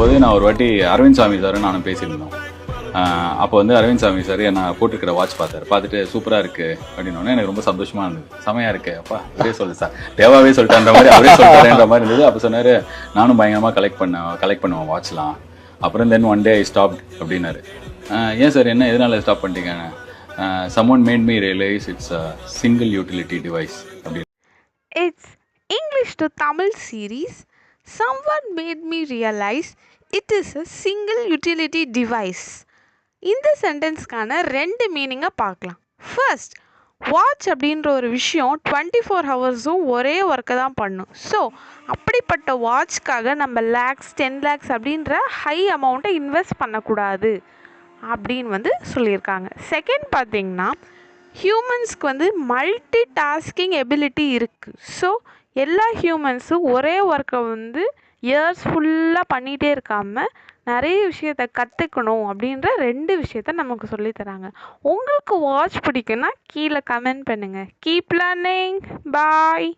போது நான் ஒரு வாட்டி அரவிந்த் சாமி சார் நானும் பேசியிருந்தோம். அப்போ வந்து அரவிந்த் சாமி சார் நான் போட்டுருக்கிற வாட்ச் பார்த்துட்டு சூப்பராக இருக்குது அப்படின்னோடனே எனக்கு ரொம்ப சந்தோஷமாக இருந்தது. செமையாக இருக்கு அப்பா, அப்படியே சொல்லு சார், தேவாவே சொல்லிட்டான்ற மாதிரி அவரே சொல்லிட்டாருன்ற மாதிரி இருந்தது. அப்போ சொன்னார், நானும் பயங்கரமாக கலெக்ட் பண்ணுவேன் வாட்ச்லாம். அப்புறம் தென் ஒன் டே ஐ ஸ்டாப் அப்படின்னாரு. ஏன் சார், என்ன எதனால ஸ்டாப் பண்ணிட்டீங்க? someone made me realize it's a single utility device அப்படின்னு. It's English to Tamil series. Someone made me realize it is a single utility device. இந்த சென்டென்ஸ்க்கான ரெண்டு மீனிங்கை பார்க்கலாம். ஃபர்ஸ்ட், வாட்ச் அப்படின்ற ஒரு விஷயம் 24 ஹவர்ஸும் ஒரே ஒர்க்கை தான் பண்ணும். ஸோ அப்படிப்பட்ட வாட்ச்க்காக நம்ம லேக்ஸ் 10 லேக்ஸ் அப்படின்ற ஹை அமௌண்ட்டை இன்வெஸ்ட் பண்ணக்கூடாது அப்படின்னு வந்து சொல்லியிருக்காங்க. செகண்ட் பார்த்தீங்கன்னா, ஹியூமன்ஸ்க்கு வந்து மல்டி டாஸ்கிங் எபிலிட்டி இருக்குது. ஸோ எல்லா ஹியூமன்ஸும் ஒரே ஒர்க்கை வந்து இயர்ஸ் ஃபுல்லாக பண்ணிகிட்டே இருக்காமல் நிறைய விஷயத்த கற்றுக்கணும் அப்படின்ற ரெண்டு விஷயத்த நமக்கு சொல்லித்தராங்க. உங்களுக்கு வாட்ச் பிடிக்குன்னா கீழே கமெண்ட் பண்ணுங்கள். Keep learning. பாய்.